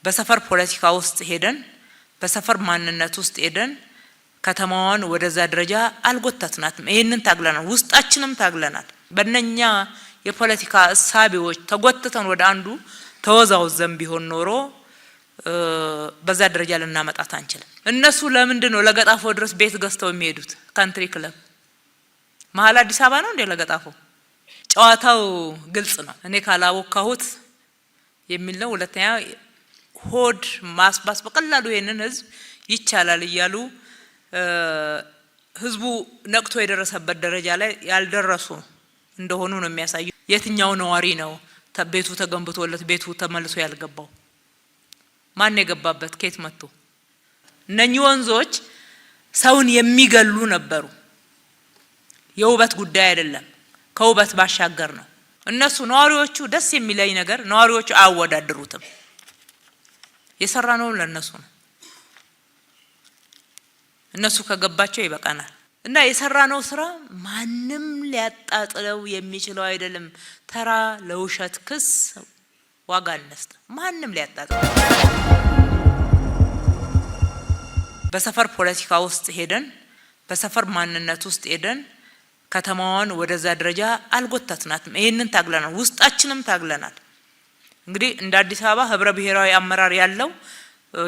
በሰፈር ፖለቲካ ውስጥ ሄደን በሰፈር ማንነት ውስጥ ሄደን ከተማዋን ወደዛ ደረጃ አልጎተትናትም። ይሄንን ታግለናል፣ ውስጣችንም ታግለናል። በእነኛ የፖለቲካ እሳቤዎች ተጎትተን ወደ አንዱ ተወዛውዘን ቢሆን ኖሮ በዛ ደረጃ ልናመጣት አንችልም። እነሱ ለምንድን ነው ለገጣፎ ድረስ ቤት ገዝተው የሚሄዱት? ካንትሪ ክለብ መሀል አዲስ አበባ ነው እንዴ ለገጣፎ? ጨዋታው ግልጽ ነው። እኔ ካላወካሁት የሚል ነው። ሁለተኛ ሆድ ማስባስ በቀላሉ ይሄንን ህዝብ ይቻላል እያሉ ህዝቡ ነቅቶ የደረሰበት ደረጃ ላይ ያልደረሱ እንደሆኑ ነው የሚያሳዩ። የትኛው ነዋሪ ነው ቤቱ ተገንብቶለት ቤቱ ተመልሶ ያልገባው? ማን የገባበት? ከየት መጥቶ? እነኚህ ወንዞች ሰውን የሚገሉ ነበሩ። የውበት ጉዳይ አይደለም፣ ከውበት ባሻገር ነው። እነሱ ነዋሪዎቹ ደስ የሚለኝ ነገር ነዋሪዎቹ አያወዳድሩትም። የሰራ ነው ለነሱ ነው። እነሱ ከገባቸው ይበቃናል። እና የሰራነው ስራ ማንም ሊያጣጥለው የሚችለው አይደለም። ተራ ለውሸት ክስ ዋጋ አንስጥ። ማንም ሊያጣጥለው በሰፈር ፖለቲካ ውስጥ ሄደን በሰፈር ማንነት ውስጥ ሄደን ከተማዋን ወደዛ ደረጃ አልጎተትናትም። ይሄንን ታግለናል፣ ውስጣችንም ታግለናል። እንግዲህ እንደ አዲስ አበባ ህብረ ብሔራዊ አመራር ያለው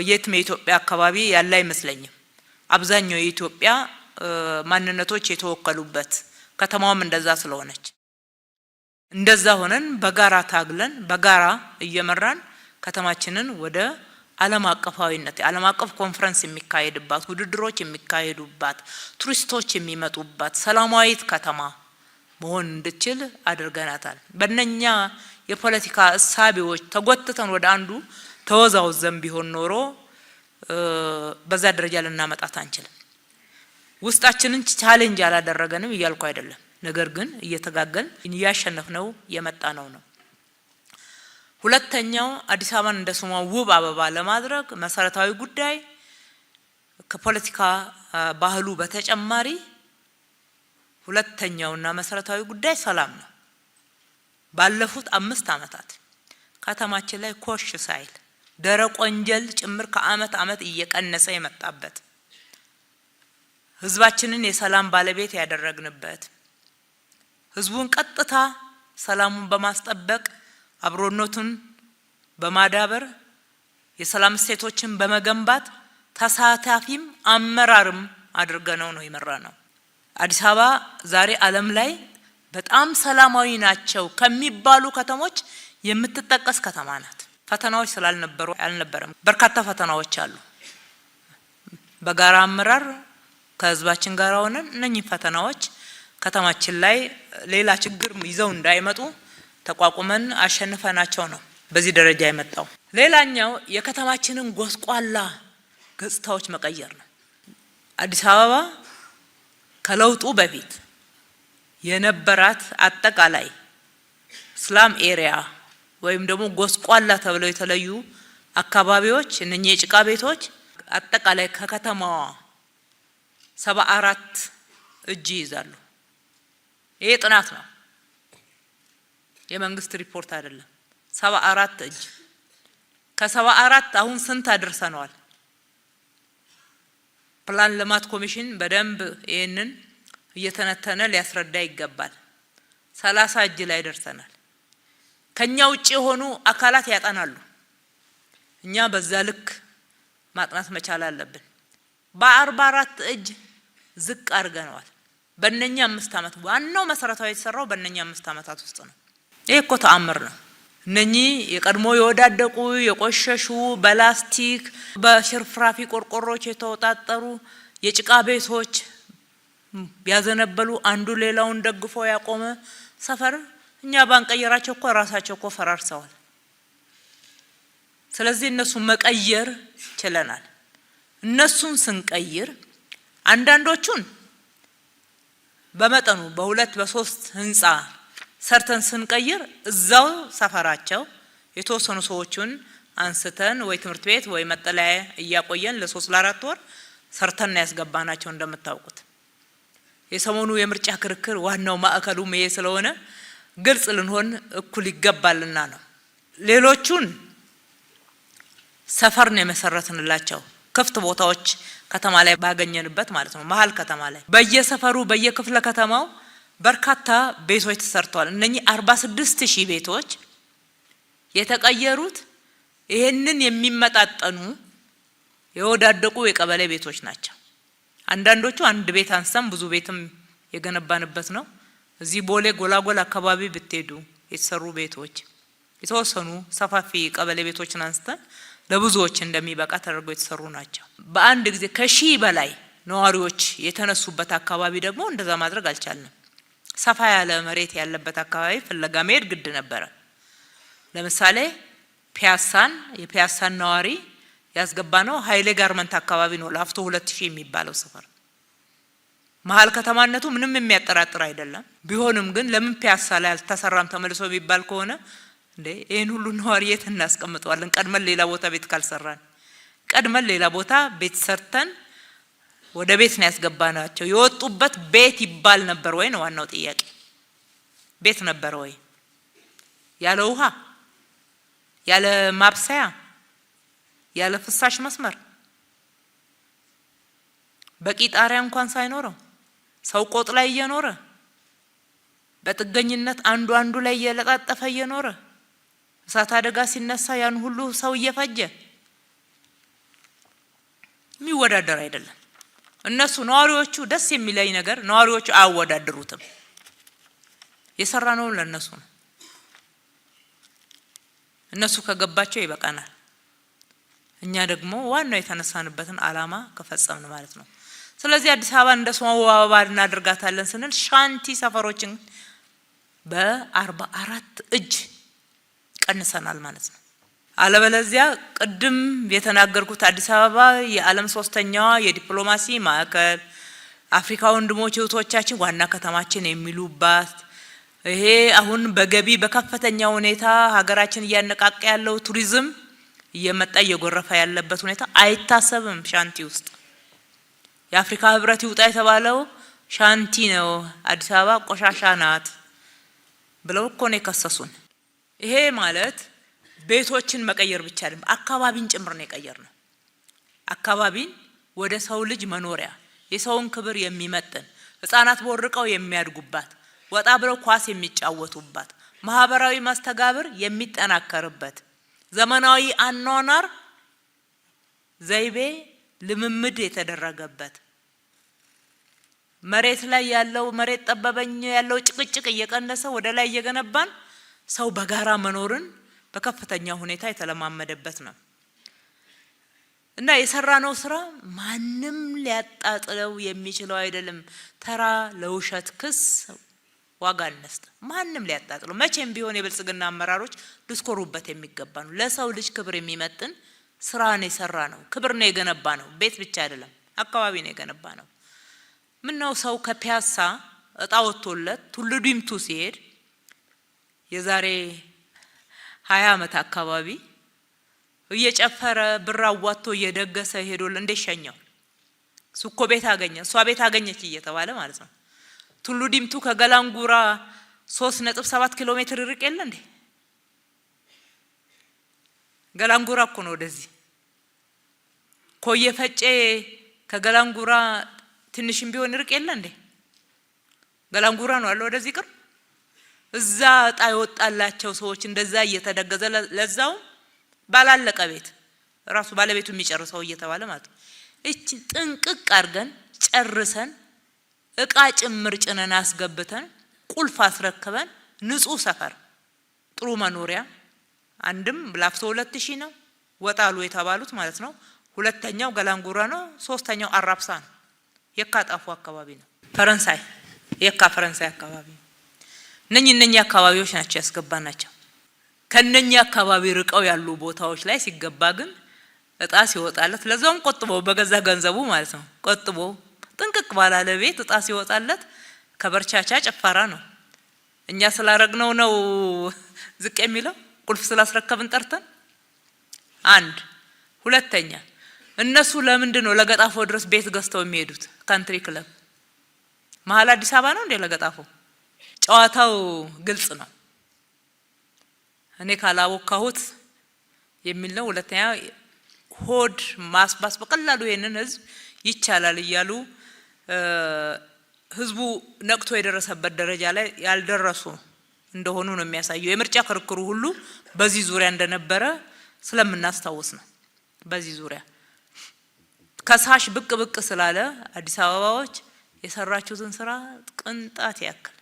የትም የኢትዮጵያ አካባቢ ያለ አይመስለኝም። አብዛኛው የኢትዮጵያ ማንነቶች የተወከሉበት ከተማውም እንደዛ ስለሆነች እንደዛ ሆነን በጋራ ታግለን በጋራ እየመራን ከተማችንን ወደ ዓለም አቀፋዊነት ዓለም አቀፍ ኮንፈረንስ የሚካሄድባት ውድድሮች የሚካሄዱባት ቱሪስቶች የሚመጡባት ሰላማዊት ከተማ መሆን እንድትችል አድርገናታል። በእነኛ የፖለቲካ እሳቤዎች ተጎትተን ወደ አንዱ ተወዛውዘን ቢሆን ኖሮ በዛ ደረጃ ልናመጣት አንችልም። ውስጣችንን ቻሌንጅ አላደረገንም እያልኩ አይደለም። ነገር ግን እየተጋገልን እያሸነፍነው የመጣነው ነው። ሁለተኛው አዲስ አበባን እንደ ስሟ ውብ አበባ ለማድረግ መሰረታዊ ጉዳይ ከፖለቲካ ባህሉ በተጨማሪ ሁለተኛውና መሰረታዊ ጉዳይ ሰላም ነው። ባለፉት 5 አመታት ከተማችን ላይ ኮሽ ሳይል ደረቅ ወንጀል ጭምር ከአመት አመት እየቀነሰ የመጣበት ህዝባችንን የሰላም ባለቤት ያደረግንበት ህዝቡን ቀጥታ ሰላሙን በማስጠበቅ አብሮነቱን በማዳበር የሰላም እሴቶችን በመገንባት ተሳታፊም አመራርም አድርገነው ነው የመራነው። አዲስ አበባ ዛሬ ዓለም ላይ በጣም ሰላማዊ ናቸው ከሚባሉ ከተሞች የምትጠቀስ ከተማ ናት። ፈተናዎች ስላልነበሩ አልነበረም። በርካታ ፈተናዎች አሉ። በጋራ አመራር ከህዝባችን ጋር ሆነን እነኚህ ፈተናዎች ከተማችን ላይ ሌላ ችግር ይዘው እንዳይመጡ ተቋቁመን አሸንፈናቸው ነው በዚህ ደረጃ የመጣው። ሌላኛው የከተማችንን ጎስቋላ ገጽታዎች መቀየር ነው። አዲስ አበባ ከለውጡ በፊት የነበራት አጠቃላይ ስላም ኤሪያ ወይም ደግሞ ጎስቋላ ተብለው የተለዩ አካባቢዎች እነኚህ የጭቃ ቤቶች አጠቃላይ ከከተማዋ 74 እጅ ይዛሉ። ይሄ ጥናት ነው፣ የመንግስት ሪፖርት አይደለም። 74 እጅ ከ74 አሁን ስንት አድርሰናል? ፕላን ልማት ኮሚሽን በደንብ ይሄንን እየተነተነ ሊያስረዳ ይገባል። 30 እጅ ላይ ደርሰናል። ከኛ ውጪ የሆኑ አካላት ያጠናሉ። እኛ በዛ ልክ ማጥናት መቻል አለብን። በ44 እጅ ዝቅ አድርገናል። በእነኛ 5 አመት ዋናው መሰረታዊ የተሰራው በእነኛ 5 አመታት ውስጥ ነው። ይሄ እኮ ተአምር ነው። እነኚህ የቀድሞ የወዳደቁ የቆሸሹ በላስቲክ በሽርፍራፊ ቆርቆሮች የተወጣጠሩ የጭቃ ቤቶች ያዘነበሉ አንዱ ሌላውን ደግፎ ያቆመ ሰፈር እኛ ባንቀየራቸው እኮ ራሳቸው እኮ ፈራርሰዋል። ስለዚህ እነሱን መቀየር ችለናል። እነሱን ስንቀይር አንዳንዶቹን በመጠኑ በ2 በ3 ህንጻ ሰርተን ስንቀይር እዛው ሰፈራቸው የተወሰኑ ሰዎችን አንስተን ወይ ትምህርት ቤት ወይ መጠለያ እያቆየን ለ3 ለ4 ወር ሰርተን ያስገባናቸው። እንደምታውቁት የሰሞኑ የምርጫ ክርክር ዋናው ማዕከሉ ይሄ ስለሆነ ግልጽ ልንሆን እኩል ይገባልና ነው። ሌሎቹን ሰፈር ነው የመሰረትንላቸው ክፍት ቦታዎች ከተማ ላይ ባገኘንበት ማለት ነው። መሀል ከተማ ላይ በየሰፈሩ በየክፍለ ከተማው በርካታ ቤቶች ተሰርተዋል። እነኚህ 46000 ቤቶች የተቀየሩት ይሄንን የሚመጣጠኑ የወዳደቁ የቀበሌ ቤቶች ናቸው። አንዳንዶቹ አንድ ቤት አንስተን ብዙ ቤትም የገነባንበት ነው። እዚህ ቦሌ ጎላጎል አካባቢ ብትሄዱ የተሰሩ ቤቶች የተወሰኑ ሰፋፊ ቀበሌ ቤቶችን አንስተን ለብዙዎች እንደሚበቃ ተደርገው የተሰሩ ናቸው። በአንድ ጊዜ ከ1000 በላይ ነዋሪዎች የተነሱበት አካባቢ ደግሞ እንደዛ ማድረግ አልቻልንም። ሰፋ ያለ መሬት ያለበት አካባቢ ፍለጋ መሄድ ግድ ነበረ። ለምሳሌ የፒያሳን ነዋሪ ያስገባነው ኃይሌ ጋርመንት አካባቢ ነው። ላፍቶ 2000 የሚባለው ሰፈር መሀል ከተማነቱ ምንም የሚያጠራጥር አይደለም። ቢሆንም ግን ለምን ፒያሳ ላይ አልተሰራም ተመልሶ ቢባል ከሆነ እንዴ ይሄን ሁሉ ነዋሪ የት እናስቀምጠዋለን? ቀድመን ሌላ ቦታ ቤት ካልሰራን ቀድመን ሌላ ቦታ ቤት ሰርተን ወደ ቤት ነው ያስገባናቸው። የወጡበት ቤት ይባል ነበር ወይ ነው ዋናው ጥያቄ። ቤት ነበር ወይ? ያለ ውሃ፣ ያለ ማብሰያ፣ ያለ ፍሳሽ መስመር፣ በቂ ጣሪያ እንኳን ሳይኖረው ሰው ቆጥ ላይ እየኖረ በጥገኝነት አንዱ ላይ እየለጣጠፈ እየኖረ እሳት አደጋ ሲነሳ ያን ሁሉ ሰው እየፈጀ የሚወዳደር አይደለም። እነሱ ነዋሪዎቹ ደስ የሚለኝ ነገር ነዋሪዎቹ አያወዳድሩትም። የሰራነው ለነሱ ነው። እነሱ ከገባቸው ይበቃናል። እኛ ደግሞ ዋናው የተነሳንበትን አላማ ከፈጸምን ማለት ነው። ስለዚህ አዲስ አበባ እንደ ስሟ አበባ እናደርጋታለን ስንል ሻንቲ ሰፈሮችን በ44 እጅ ቀንሰናል ማለት ነው። አለበለዚያ ቅድም የተናገርኩት አዲስ አበባ የዓለም 3ኛዋ የዲፕሎማሲ ማዕከል አፍሪካ ወንድሞች እህቶቻችን ዋና ከተማችን የሚሉባት ይሄ አሁን በገቢ በከፍተኛ ሁኔታ ሀገራችን እያነቃቃ ያለው ቱሪዝም እየመጣ እየጎረፈ ያለበት ሁኔታ አይታሰብም። ሻንቲ ውስጥ የአፍሪካ ህብረት ይውጣ የተባለው ሻንቲ ነው። አዲስ አበባ ቆሻሻ ናት ብለው እኮ ነው የከሰሱን። ይሄ ማለት ቤቶችን መቀየር ብቻ አይደለም፣ አካባቢን ጭምር ነው የቀየርነው። አካባቢን ወደ ሰው ልጅ መኖሪያ የሰውን ክብር የሚመጥን ህፃናት ቦርቀው የሚያድጉባት ወጣ ብለው ኳስ የሚጫወቱባት ማህበራዊ መስተጋብር የሚጠናከርበት ዘመናዊ አኗኗር ዘይቤ ልምምድ የተደረገበት መሬት ላይ ያለው መሬት ጠበበኝ ያለው ጭቅጭቅ እየቀነሰ ወደ ላይ እየገነባን ሰው በጋራ መኖርን በከፍተኛ ሁኔታ የተለማመደበት ነው እና የሰራነው ስራ ማንም ሊያጣጥለው የሚችለው አይደለም። ተራ ለውሸት ክስ ዋጋ አንስጥ። ማንም ሊያጣጥለው መቼም ቢሆን የብልጽግና አመራሮች ልስኮሩበት የሚገባ ነው። ለሰው ልጅ ክብር የሚመጥን ስራ ነው የሰራነው። ክብር ነው የገነባ ነው። ቤት ብቻ አይደለም፣ አካባቢ ነው የገነባ ነው። ምን ነው ሰው ከፒያሳ እጣ ወጥቶለት ቱሉ ዲምቱ ሲሄድ የዛሬ 20 ዓመት አካባቢ እየጨፈረ ብር አዋጥቶ እየደገሰ ሄዶል እንደሸኛው ሱኮ ቤት አገኘ እሷ ቤት አገኘች እየተባለ ማለት ነው። ቱሉ ዲምቱ ከገላንጉራ 3.7 ኪሎ ሜትር ርቅ የለ እንዴ? ገላንጉራ እኮ ነው ወደዚህ። ኮየ ፈጬ ከገላንጉራ ትንሽም ቢሆን ርቅ የለ እንዴ? ገላንጉራ ነው አለ ወደዚህ ቅርብ። እዛ እጣ ይወጣላቸው ሰዎች እንደዛ እየተደገዘ ለዛው ባላለቀ ቤት ራሱ ባለቤቱ የሚጨርሰው እየተባለ ማለት ነው። እቺ ጥንቅቅ አድርገን ጨርሰን እቃ ጭምር ጭነን አስገብተን ቁልፍ አስረክበን ንጹህ ሰፈር ጥሩ መኖሪያ አንድም ላፍቶ 2000 ነው ወጣሉ የተባሉት ማለት ነው። ሁለተኛው ገላንጉራ ነው። ሶስተኛው አራብሳ ነው። የካጣፉ አካባቢ ነው። ፈረንሳይ የካ ፈረንሳይ አካባቢ እነኚህ አካባቢዎች ናቸው ያስገባናቸው። ከነኚህ አካባቢ ርቀው ያሉ ቦታዎች ላይ ሲገባ ግን እጣ ሲወጣለት ለዛውም ቆጥቦ በገዛ ገንዘቡ ማለት ነው ቆጥቦ ጥንቅቅ ባላለ ቤት እጣ ሲወጣለት ከበርቻቻ ጨፋራ ነው። እኛ ስላረግነው ነው ዝቅ የሚለው ቁልፍ ስላስረከብን ጠርተን አንድ ሁለተኛ እነሱ ለምንድን ነው ለገጣፎ ድረስ ቤት ገዝተው የሚሄዱት? ካንትሪ ክለብ መሀል አዲስ አበባ ነው እንዴ ለገጣፎ? ጨዋታው ግልጽ ነው። እኔ ካላወካሁት የሚል ነው። ሁለተኛ ሆድ ማስባስ በቀላሉ ይሄንን ህዝብ ይቻላል እያሉ ህዝቡ ነቅቶ የደረሰበት ደረጃ ላይ ያልደረሱ እንደሆኑ ነው የሚያሳየው። የምርጫ ክርክሩ ሁሉ በዚህ ዙሪያ እንደነበረ ስለምናስታውስ ነው። በዚህ ዙሪያ ከሳሽ ብቅ ስላለ አዲስ አበባዎች የሰራችሁትን ስራ ቅንጣት ያክል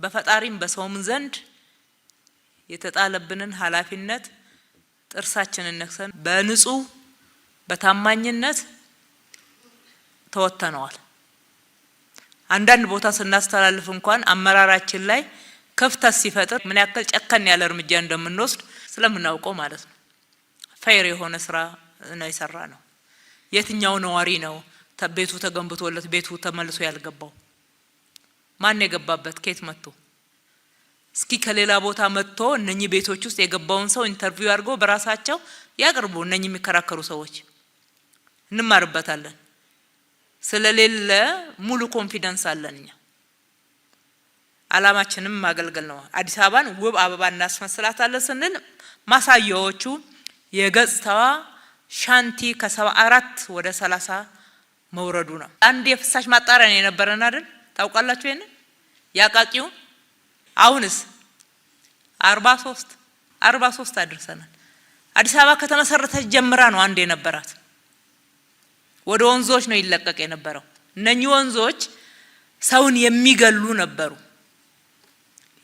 በፈጣሪም በሰውም ዘንድ የተጣለብንን ኃላፊነት ጥርሳችንን ነክሰን በንጹህ በታማኝነት ተወጥተነዋል። አንዳንድ ቦታ ስናስተላልፍ እንኳን አመራራችን ላይ ክፍተት ሲፈጥር ምን ያክል ጨከን ያለ እርምጃ እንደምንወስድ ስለምናውቀው ማለት ነው። ፌር የሆነ ስራ ነው የሰራ ነው። የትኛው ነዋሪ ነው ቤቱ ተገንብቶለት ቤቱ ተመልሶ ያልገባው? ማን የገባበት? ከየት መጥቶ? እስኪ ከሌላ ቦታ መጥቶ እነኚህ ቤቶች ውስጥ የገባውን ሰው ኢንተርቪው አድርገው በራሳቸው ያቅርቡ። እነኚህ የሚከራከሩ ሰዎች እንማርበታለን። ስለሌለ ሙሉ ኮንፊደንስ አለን እኛ። አላማችንም ማገልገል ነው። አዲስ አበባን ውብ አበባ እናስመስላታለን ስንል ማሳያዎቹ የገጽታዋ ሻንቲ ከ74 ወደ 30 መውረዱ ነው። አንድ የፍሳሽ ማጣሪያ ነው የነበረን አይደል? ታውቃላችሁ ይሄን ያቃቂው። አሁንስ 43 አድርሰናል። አዲስ አበባ ከተመሰረተች ጀምራ ነው አንድ የነበራት። ወደ ወንዞች ነው ይለቀቅ የነበረው። እነኚህ ወንዞች ሰውን የሚገሉ ነበሩ።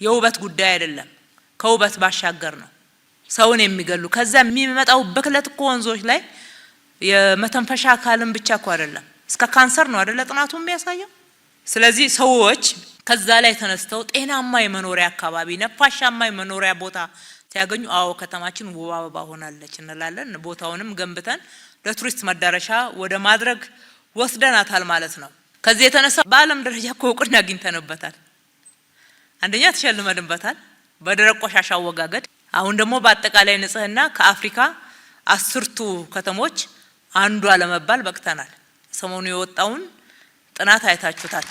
የውበት ጉዳይ አይደለም፣ ከውበት ባሻገር ነው ሰውን የሚገሉ። ከዛ የሚመጣው ብክለት እኮ ወንዞች ላይ የመተንፈሻ አካልን ብቻ እኮ አይደለም እስከ ካንሰር ነው አይደለ ጥናቱ የሚያሳየው። ስለዚህ ሰዎች ከዛ ላይ ተነስተው ጤናማ የመኖሪያ አካባቢ ነፋሻማ የመኖሪያ ቦታ ሲያገኙ አዎ ከተማችን ውብ አበባ ሆናለች እንላለን። ቦታውንም ገንብተን ለቱሪስት መዳረሻ ወደ ማድረግ ወስደናታል ማለት ነው። ከዚህ የተነሳ በዓለም ደረጃ እኮ እውቅና አግኝተንበታል። አንደኛ ተሸልመንበታል በደረቅ ቆሻሻ አወጋገድ። አሁን ደግሞ በአጠቃላይ ንጽህና ከአፍሪካ 10ቱ ከተሞች አንዷ ለመባል በቅተናል። ሰሞኑ የወጣውን ጥናት አይታችሁታል።